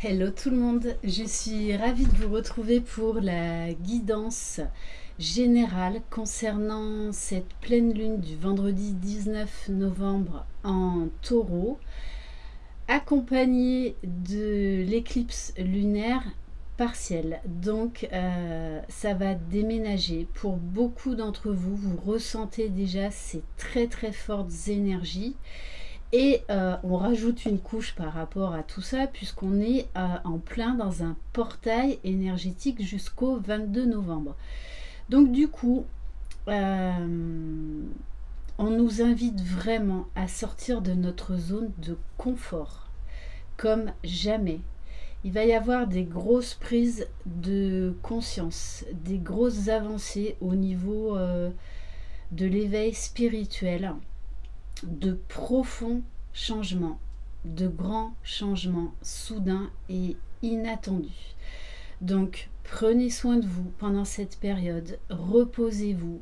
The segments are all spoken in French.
Hello tout le monde, je suis ravie de vous retrouver pour la guidance générale concernant cette pleine lune du vendredi 19 novembre en Taureau, accompagnée de l'éclipse lunaire partielle. Donc ça va déménager. Pour beaucoup d'entre vous, vous ressentez déjà ces très fortes énergies. Et on rajoute une couche par rapport à tout ça, puisqu'on est en plein dans un portail énergétique jusqu'au 22 novembre. Donc du coup, on nous invite vraiment à sortir de notre zone de confort, comme jamais. Il va y avoir des grosses prises de conscience, des grosses avancées au niveau de l'éveil spirituel, de profonds changements, de grands changements soudains et inattendus. Donc prenez soin de vous pendant cette période, reposez-vous,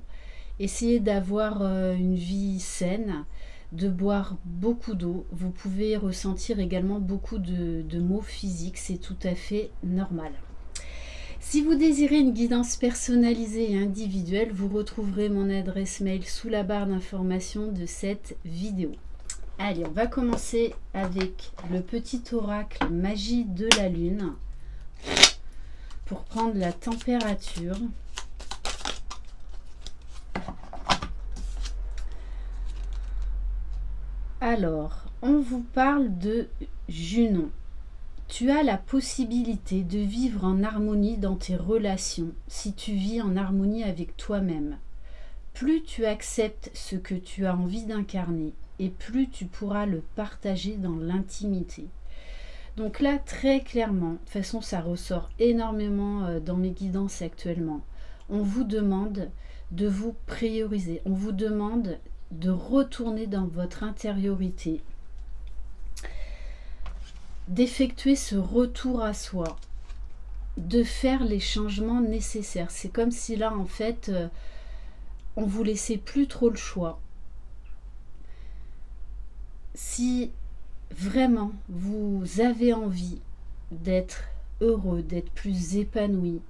essayez d'avoir une vie saine, de boire beaucoup d'eau. Vous pouvez ressentir également beaucoup de maux physiques, c'est tout à fait normal. Si vous désirez une guidance personnalisée et individuelle, vous retrouverez mon adresse mail sous la barre d'information de cette vidéo. Allez, on va commencer avec le petit oracle magie de la lune pour prendre la température. Alors, on vous parle de Junon. Tu as la possibilité de vivre en harmonie dans tes relations si tu vis en harmonie avec toi-même. Plus tu acceptes ce que tu as envie d'incarner et plus tu pourras le partager dans l'intimité. Donc là, très clairement, de toute façon ça ressort énormément dans mes guidances actuellement, on vous demande de vous prioriser, on vous demande de retourner dans votre intériorité, d'effectuer ce retour à soi, de faire les changements nécessaires. C'est comme si là, en fait, on vous laissait plus trop le choix. Si vraiment vous avez envie d'être heureux, d'être plus épanoui,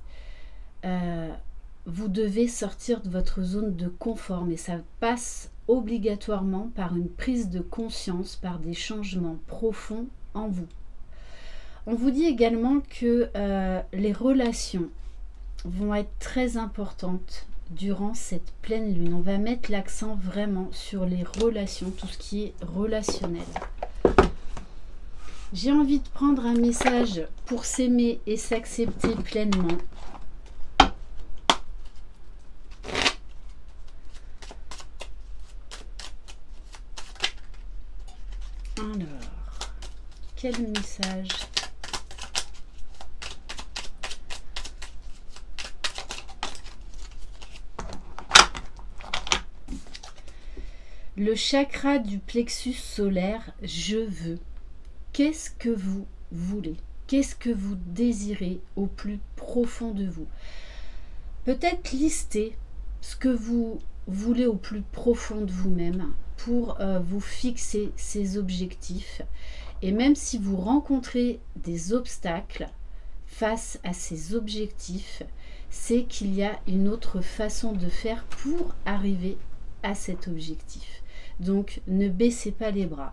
vous devez sortir de votre zone de confort, mais ça passe obligatoirement par une prise de conscience, par des changements profonds en vous. On vous dit également que les relations vont être très importantes durant cette pleine lune. On va mettre l'accent vraiment sur les relations, tout ce qui est relationnel. J'ai envie de prendre un message pour s'aimer et s'accepter pleinement. Alors, quel message ? Le chakra du plexus solaire, je veux. Qu'est-ce que vous voulez? Qu'est-ce que vous désirez au plus profond de vous? Peut-être lister ce que vous voulez au plus profond de vous-même pour vous fixer ces objectifs. Et même si vous rencontrez des obstacles face à ces objectifs, c'est qu'il y a une autre façon de faire pour arriver à cet objectif. Donc ne baissez pas les bras.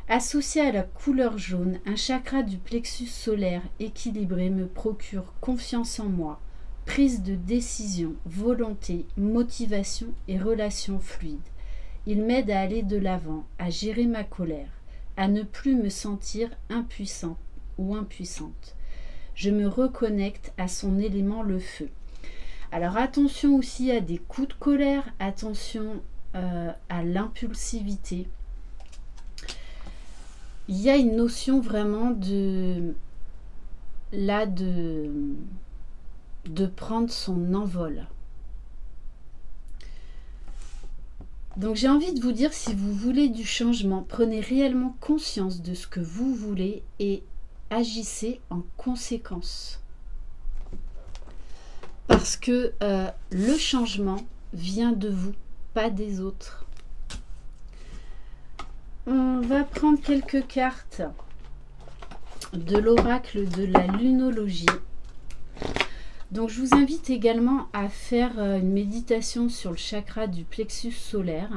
Associé à la couleur jaune, un chakra du plexus solaire équilibré me procure confiance en moi, prise de décision, volonté, motivation et relations fluides. Il m'aide à aller de l'avant, à gérer ma colère, à ne plus me sentir impuissant ou impuissante. Je me reconnecte à son élément, le feu. Alors attention aussi à des coups de colère, attention à l'impulsivité. Il y a une notion vraiment de prendre son envol. Donc j'ai envie de vous dire, si vous voulez du changement, prenez réellement conscience de ce que vous voulez et agissez en conséquence. Parce que le changement vient de vous, pas des autres. On va prendre quelques cartes de l'oracle de la lunologie. Donc je vous invite également à faire une méditation sur le chakra du plexus solaire.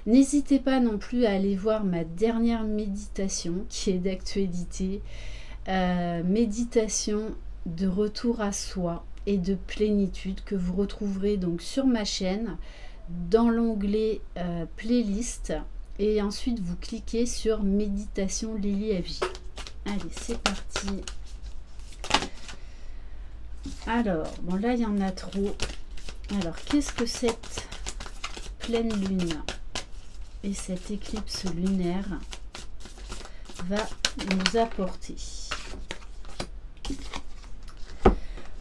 N'hésitez pas non plus à aller voir ma dernière méditation qui est d'actualité. Méditation de retour à soi et de plénitude que vous retrouverez donc sur ma chaîne dans l'onglet playlist et ensuite vous cliquez sur méditation Lily Avi. Allez, c'est parti. Alors, bon là il y en a trop. Alors, qu'est-ce que cette pleine lune et cette éclipse lunaire va nous apporter?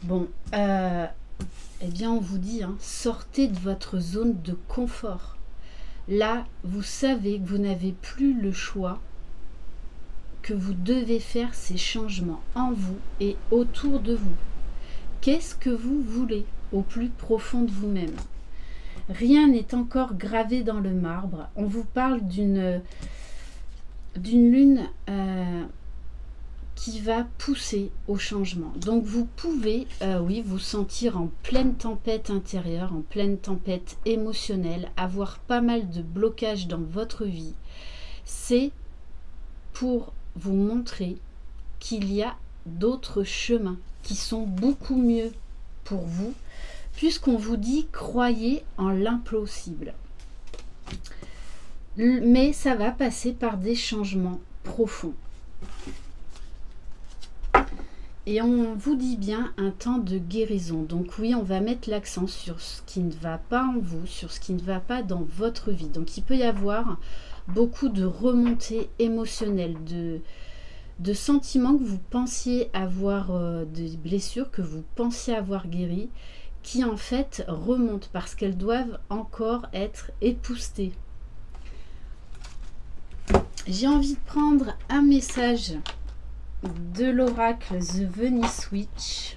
Bon, eh bien on vous dit, hein, sortez de votre zone de confort. Là, vous savez que vous n'avez plus le choix, que vous devez faire ces changements en vous et autour de vous. Qu'est-ce que vous voulez au plus profond de vous-même? Rien n'est encore gravé dans le marbre. On vous parle d'une lune qui va pousser au changement. Donc vous pouvez, oui, vous sentir en pleine tempête intérieure, en pleine tempête émotionnelle, avoir pas mal de blocages dans votre vie. C'est pour vous montrer qu'il y a d'autres chemins qui sont beaucoup mieux pour vous, puisqu'on vous dit croyez en l'impossible. Mais ça va passer par des changements profonds. Et on vous dit bien un temps de guérison. Donc oui, on va mettre l'accent sur ce qui ne va pas en vous, sur ce qui ne va pas dans votre vie. Donc il peut y avoir beaucoup de remontées émotionnelles, de sentiments que vous pensiez avoir, des blessures que vous pensiez avoir guéries, qui en fait remontent parce qu'elles doivent encore être époustées. J'ai envie de prendre un message de l'oracle The Venice Witch.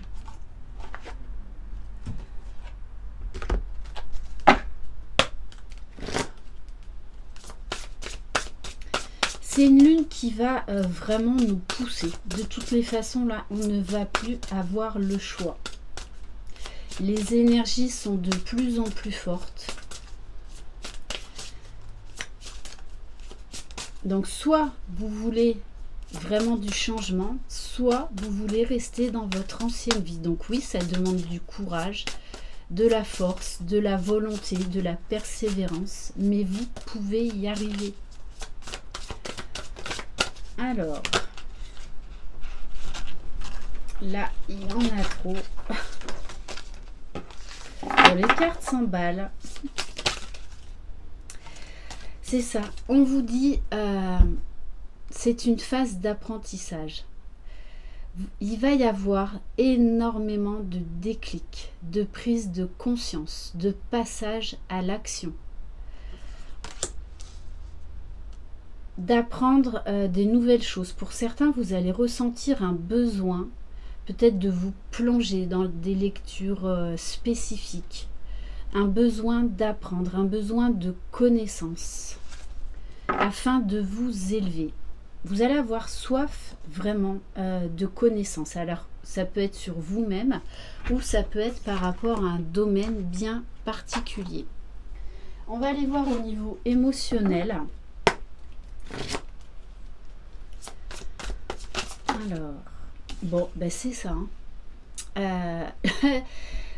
C'est une lune qui va vraiment nous pousser. De toutes les façons, là, on ne va plus avoir le choix. Les énergies sont de plus en plus fortes. Donc, soit vous voulez vraiment du changement, soit vous voulez rester dans votre ancienne vie. Donc oui, ça demande du courage, de la force, de la volonté, de la persévérance, mais vous pouvez y arriver. Alors, là, il y en a trop. Bon, les cartes s'emballent. C'est ça, on vous dit... c'est une phase d'apprentissage. Il va y avoir énormément de déclics, de prise de conscience, de passage à l'action. D'apprendre des nouvelles choses. Pour certains, vous allez ressentir un besoin, peut-être de vous plonger dans des lectures spécifiques. Un besoin d'apprendre, un besoin de connaissance, afin de vous élever. Vous allez avoir soif vraiment de connaissances. Alors, ça peut être sur vous-même ou ça peut être par rapport à un domaine bien particulier. On va aller voir au niveau émotionnel. Alors, bon, ben c'est ça. Hein.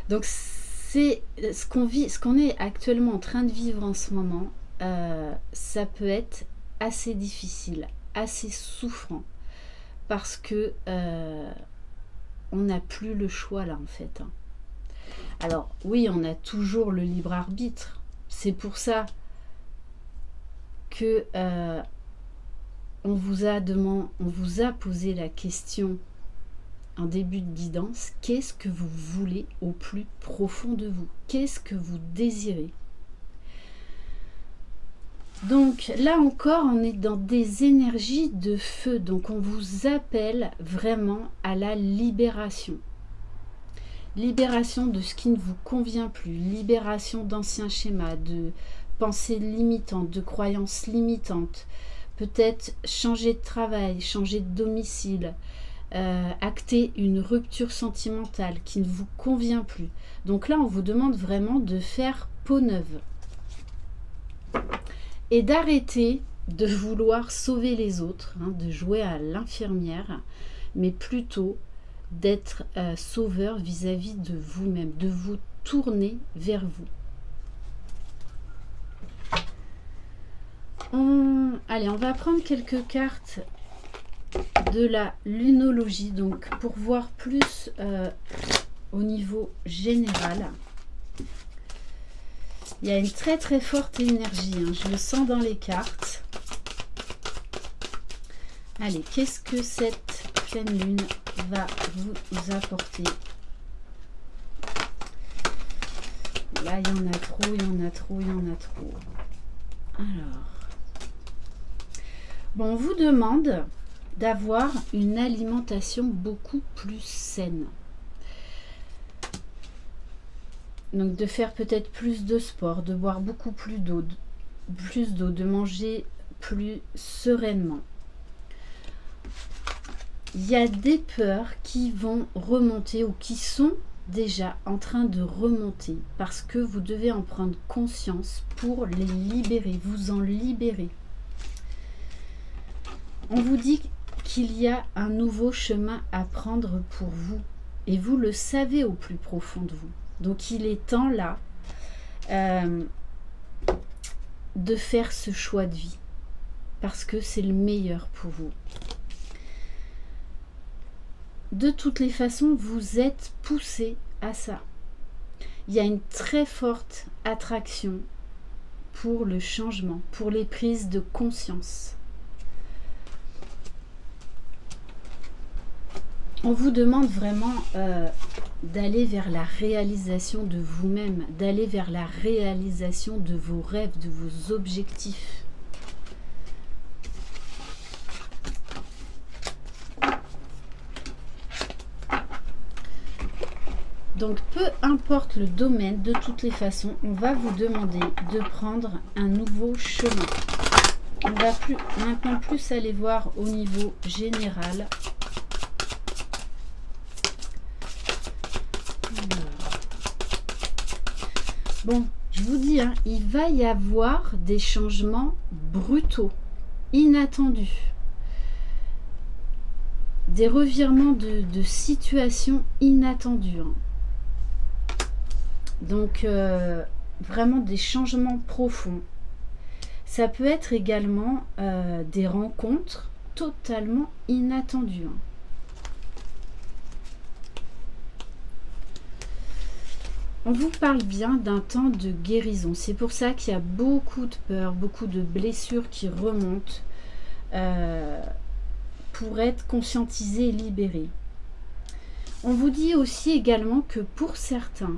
Donc, c'est ce qu'on vit, ce qu'on est actuellement en train de vivre en ce moment. Ça peut être assez difficile, assez souffrant, parce que on n'a plus le choix là en fait. Hein. Alors oui, on a toujours le libre arbitre. C'est pour ça que on vous a posé la question en début de guidance. Qu'est-ce que vous voulez au plus profond de vous? Qu'est-ce que vous désirez? Donc là encore, on est dans des énergies de feu. Donc on vous appelle vraiment à la libération. Libération de ce qui ne vous convient plus. Libération d'anciens schémas, de pensées limitantes, de croyances limitantes. peut-être changer de travail, changer de domicile, acter une rupture sentimentale qui ne vous convient plus. Donc là, on vous demande vraiment de faire peau neuve et d'arrêter de vouloir sauver les autres, hein, de jouer à l'infirmière, mais plutôt d'être sauveur vis-à-vis de vous-même, de vous tourner vers vous. Allez, on va prendre quelques cartes de la lunologie, donc pour voir plus au niveau général. Il y a une très très forte énergie, hein, je le sens dans les cartes. Allez, qu'est-ce que cette pleine lune va vous apporter? Là, il y en a trop, il y en a trop, il y en a trop. Alors, bon, on vous demande d'avoir une alimentation beaucoup plus saine. Donc de faire peut-être plus de sport, de boire beaucoup plus d'eau, de manger plus sereinement. Il y a des peurs qui vont remonter ou qui sont déjà en train de remonter parce que vous devez en prendre conscience pour les libérer, vous en libérer. On vous dit qu'il y a un nouveau chemin à prendre pour vous et vous le savez au plus profond de vous. Donc il est temps là de faire ce choix de vie parce que c'est le meilleur pour vous. De toutes les façons, vous êtes poussé à ça. Il y a une très forte attraction pour le changement, pour les prises de conscience. On vous demande vraiment d'aller vers la réalisation de vous-même, d'aller vers la réalisation de vos rêves, de vos objectifs. Donc, peu importe le domaine, de toutes les façons, on va vous demander de prendre un nouveau chemin. On va maintenant plus aller voir au niveau général. Bon, je vous dis, hein, il va y avoir des changements brutaux, inattendus. Des revirements de situations inattendues. Hein. Donc, vraiment des changements profonds. Ça peut être également des rencontres totalement inattendues. Hein. On vous parle bien d'un temps de guérison. C'est pour ça qu'il y a beaucoup de peur, beaucoup de blessures qui remontent pour être conscientisées et libérées. On vous dit aussi également que pour certains,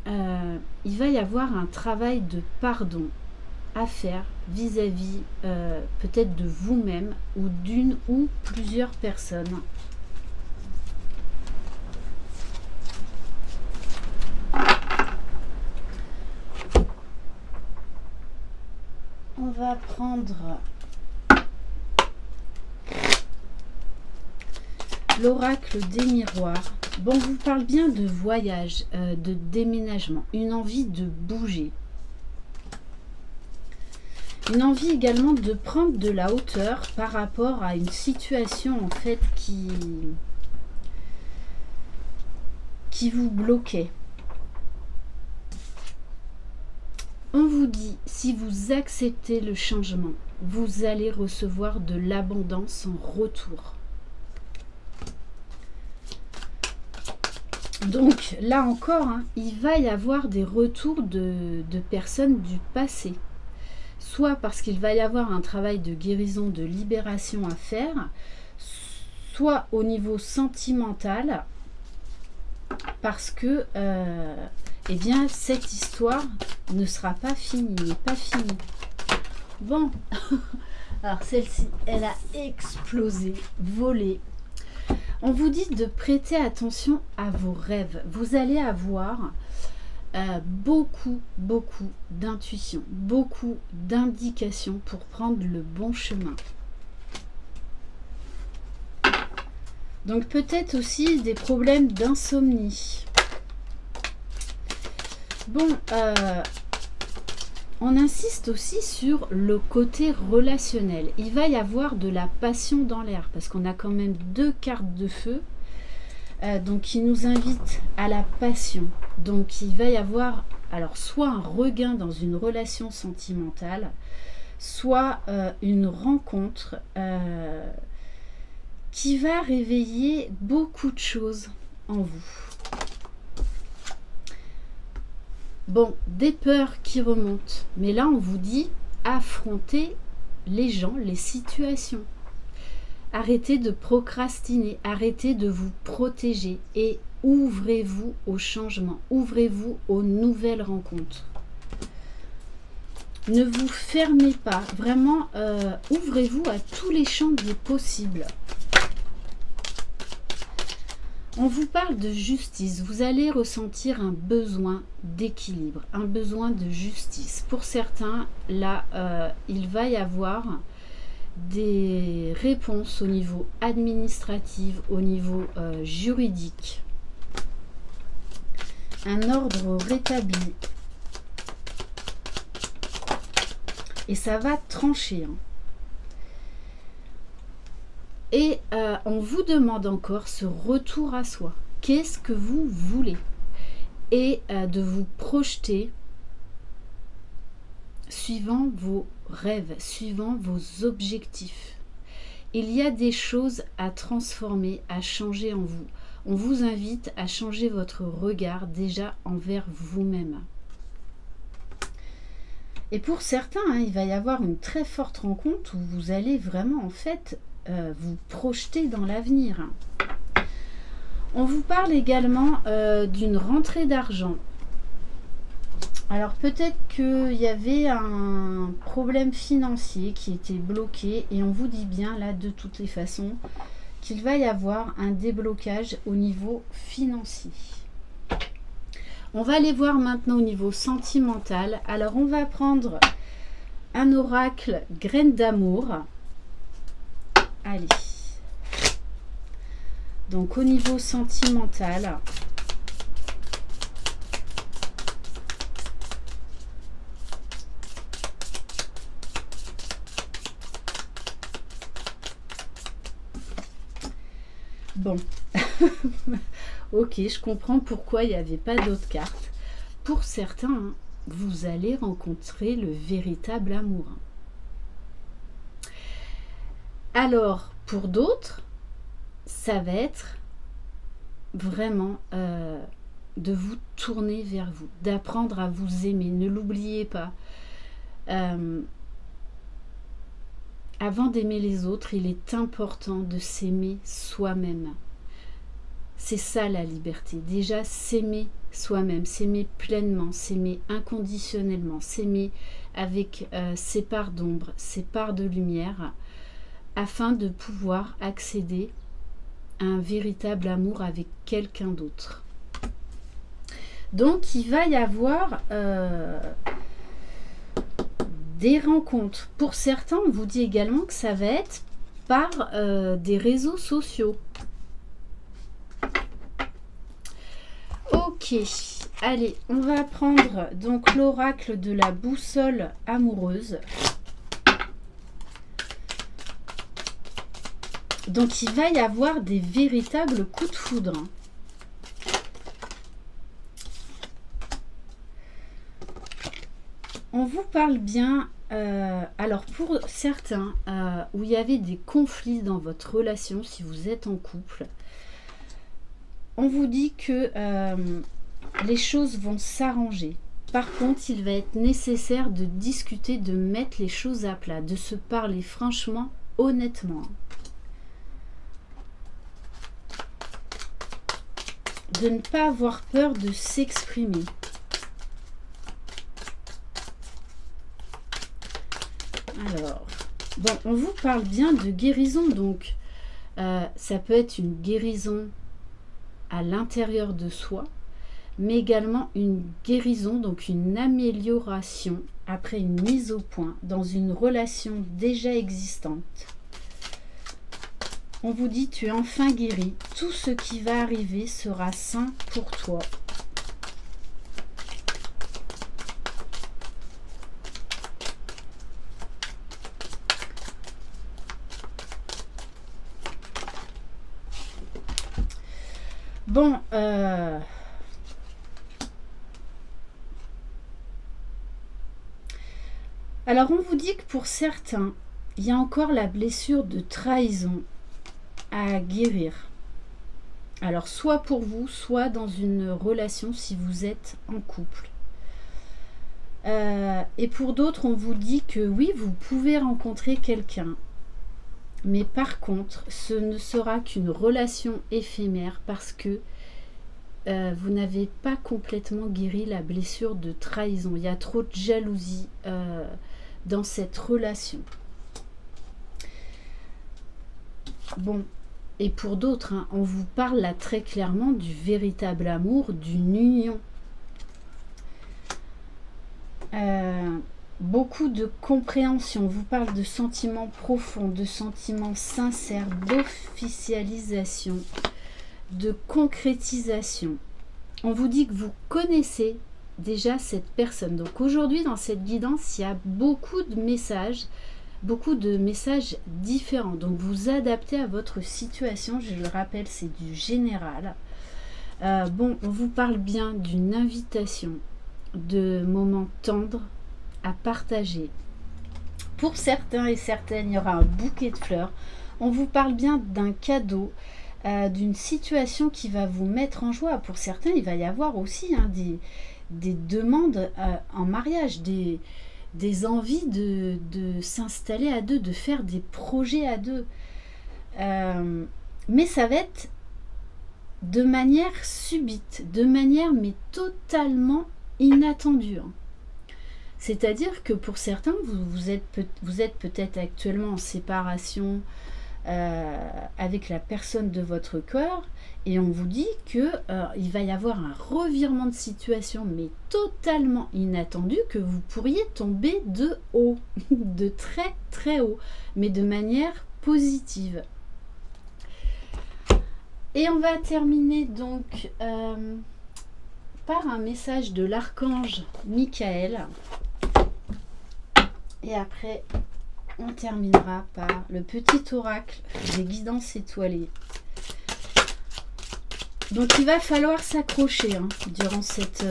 il va y avoir un travail de pardon à faire vis-à-vis peut-être de vous-même ou d'une ou plusieurs personnes. On va prendre l'oracle des miroirs. Bon, on vous parle bien de voyage, de déménagement, une envie de bouger. Une envie également de prendre de la hauteur par rapport à une situation en fait qui vous bloquait. On vous dit, si vous acceptez le changement, vous allez recevoir de l'abondance en retour. Donc là encore, hein, il va y avoir des retours de personnes du passé. Soit parce qu'il va y avoir un travail de guérison, de libération à faire, soit au niveau sentimental, parce que eh bien, cette histoire ne sera pas finie, n'est pas finie. Bon, alors celle-ci, elle a explosé, volé. On vous dit de prêter attention à vos rêves. Vous allez avoir beaucoup d'intuition, beaucoup d'indications pour prendre le bon chemin. Donc peut-être aussi des problèmes d'insomnie. Bon, on insiste aussi sur le côté relationnel. Il va y avoir de la passion dans l'air, parce qu'on a quand même 2 cartes de feu, donc qui nous invitent à la passion. Donc il va y avoir alors soit un regain dans une relation sentimentale, soit une rencontre qui va réveiller beaucoup de choses en vous. Bon, des peurs qui remontent, mais là on vous dit affrontez les gens, les situations. Arrêtez de procrastiner, arrêtez de vous protéger et ouvrez-vous au changement, ouvrez-vous aux nouvelles rencontres. Ne vous fermez pas, vraiment ouvrez-vous à tous les champs des possibles. On vous parle de justice, vous allez ressentir un besoin d'équilibre, un besoin de justice. Pour certains, là, il va y avoir des réponses au niveau administratif, au niveau juridique. Un ordre rétabli. Et ça va trancher. Hein. Et on vous demande encore ce retour à soi. Qu'est-ce que vous voulez? Et de vous projeter suivant vos rêves, suivant vos objectifs. Il y a des choses à transformer, à changer en vous. On vous invite à changer votre regard déjà envers vous-même. Et pour certains, hein, il va y avoir une très forte rencontre où vous allez vraiment en fait vous projeter dans l'avenir. On vous parle également d'une rentrée d'argent. Alors peut-être qu'il y avait un problème financier qui était bloqué et on vous dit bien là de toutes les façons qu'il va y avoir un déblocage au niveau financier. On va aller voir maintenant au niveau sentimental. Alors on va prendre un oracle graine d'amour. Allez. Donc au niveau sentimental. Bon. Ok, je comprends pourquoi il n'y avait pas d'autres cartes. Pour certains, hein, vous allez rencontrer le véritable amour. Alors, pour d'autres, ça va être vraiment de vous tourner vers vous, d'apprendre à vous aimer. Ne l'oubliez pas. Avant d'aimer les autres, il est important de s'aimer soi-même. C'est ça la liberté. Déjà, s'aimer soi-même, s'aimer pleinement, s'aimer inconditionnellement, s'aimer avec ses parts d'ombre, ses parts de lumière, afin de pouvoir accéder à un véritable amour avec quelqu'un d'autre. Donc, il va y avoir des rencontres. Pour certains, on vous dit également que ça va être par des réseaux sociaux. Ok, allez, on va prendre donc l'oracle de la boussole amoureuse. Donc, il va y avoir des véritables coups de foudre. On vous parle bien, alors pour certains, où il y avait des conflits dans votre relation, si vous êtes en couple, on vous dit que les choses vont s'arranger. Par contre, il va être nécessaire de discuter, de mettre les choses à plat, de se parler franchement, honnêtement. De ne pas avoir peur de s'exprimer. Alors, bon, on vous parle bien de guérison, donc ça peut être une guérison à l'intérieur de soi, mais également une guérison, donc une amélioration après une mise au point dans une relation déjà existante. On vous dit, tu es enfin guéri, tout ce qui va arriver sera sain pour toi. Bon, alors on vous dit que pour certains, il y a encore la blessure de trahison à guérir. Alors soit pour vous, soit dans une relation si vous êtes en couple. Et pour d'autres, on vous dit que oui, vous pouvez rencontrer quelqu'un. Mais par contre, ce ne sera qu'une relation éphémère parce que vous n'avez pas complètement guéri la blessure de trahison. Il y a trop de jalousie dans cette relation. Bon, et pour d'autres, hein, on vous parle là très clairement du véritable amour, d'une union. Beaucoup de compréhension, on vous parle de sentiments profonds, de sentiments sincères, d'officialisation, de concrétisation. On vous dit que vous connaissez déjà cette personne. Donc aujourd'hui dans cette guidance, il y a beaucoup de messages différents. Donc vous adaptez à votre situation, je le rappelle, c'est du général. Bon, on vous parle bien d'une invitation, de moments tendres à partager. Pour certains et certaines, il y aura un bouquet de fleurs. On vous parle bien d'un cadeau, d'une situation qui va vous mettre en joie. Pour certains, il va y avoir aussi hein, des demandes en mariage, des envies de s'installer à deux, de faire des projets à deux. Mais ça va être de manière subite, de manière mais totalement inattendue. Hein. C'est-à-dire que pour certains, vous êtes peut-être actuellement en séparation avec la personne de votre cœur et on vous dit que il va y avoir un revirement de situation mais totalement inattendu, que vous pourriez tomber de haut, de très très haut, mais de manière positive. Et on va terminer donc par un message de l'archange Michael. Et après, on terminera par le petit oracle des guidances étoilées. Donc, il va falloir s'accrocher hein, durant cette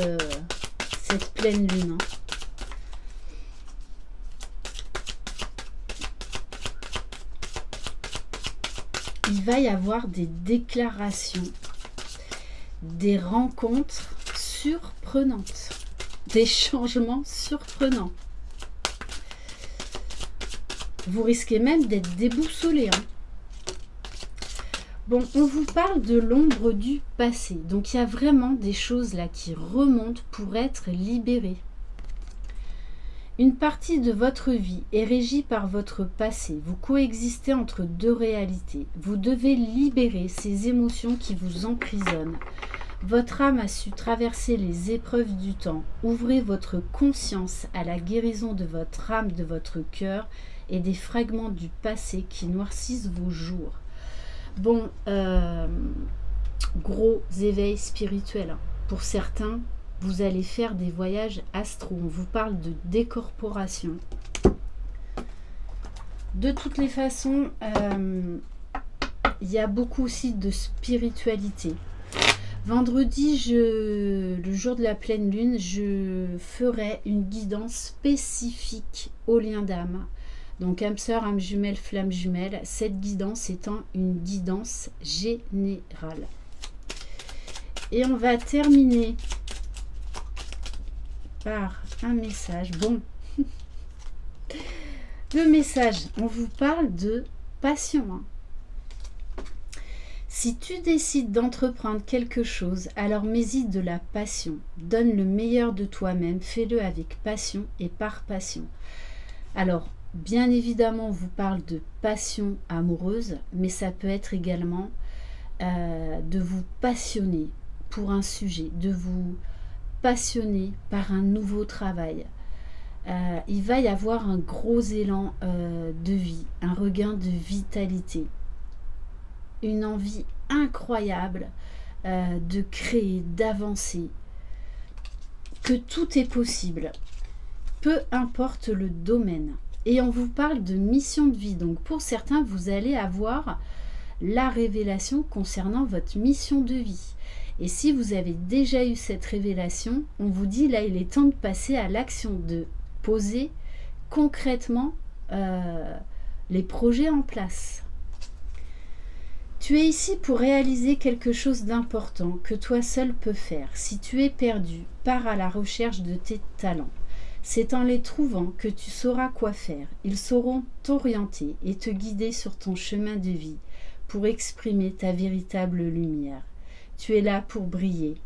pleine lune. Hein. Il va y avoir des déclarations, des rencontres surprenantes, des changements surprenants. Vous risquez même d'être déboussolé. Hein. Bon, on vous parle de l'ombre du passé. Donc, il y a vraiment des choses là qui remontent pour être libérées. Une partie de votre vie est régie par votre passé. Vous coexistez entre deux réalités. Vous devez libérer ces émotions qui vous emprisonnent. Votre âme a su traverser les épreuves du temps. Ouvrez votre conscience à la guérison de votre âme, de votre cœur et des fragments du passé qui noircissent vos jours. Bon, gros éveil spirituel. Pour certains, vous allez faire des voyages astraux. On vous parle de décorporation. De toutes les façons, il y a beaucoup aussi de spiritualité. Vendredi, le jour de la pleine lune, je ferai une guidance spécifique au lien d'âme. Donc âme sœur, âme jumelle, flamme jumelle, cette guidance étant une guidance générale. Et on va terminer par un message. Bon, le message, on vous parle de passion. Hein. Si tu décides d'entreprendre quelque chose, alors mets-y de la passion. Donne le meilleur de toi-même, fais-le avec passion et par passion. Alors, bien évidemment, on vous parle de passion amoureuse, mais ça peut être également de vous passionner pour un sujet, de vous passionner par un nouveau travail. Il va y avoir un gros élan de vie, un regain de vitalité, une envie incroyable de créer, d'avancer, que tout est possible, peu importe le domaine. Et on vous parle de mission de vie. Donc pour certains, vous allez avoir la révélation concernant votre mission de vie. Et si vous avez déjà eu cette révélation, on vous dit là, il est temps de passer à l'action, de poser concrètement les projets en place. Tu es ici pour réaliser quelque chose d'important que toi seul peux faire. Si tu es perdu, pars à la recherche de tes talents. C'est en les trouvant que tu sauras quoi faire. Ils sauront t'orienter et te guider sur ton chemin de vie pour exprimer ta véritable lumière. Tu es là pour briller.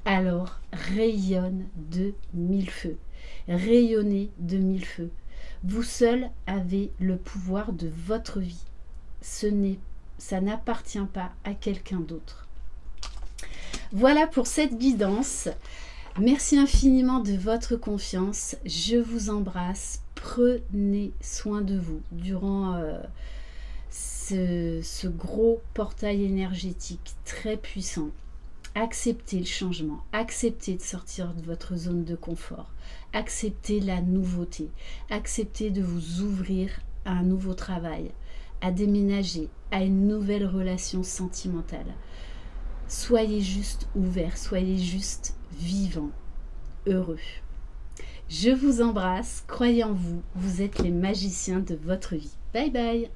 Alors rayonne de mille feux. Rayonnez de mille feux. Vous seul avez le pouvoir de votre vie. Ça n'appartient pas à quelqu'un d'autre. Voilà pour cette guidance. Merci infiniment de votre confiance. Je vous embrasse. Prenez soin de vous durant ce gros portail énergétique très puissant. Acceptez le changement. Acceptez de sortir de votre zone de confort. Acceptez la nouveauté. Acceptez de vous ouvrir à un nouveau travail, à déménager, à une nouvelle relation sentimentale. Soyez juste ouverts, soyez juste vivants, heureux. Je vous embrasse, croyez en vous, vous êtes les magiciens de votre vie. Bye bye.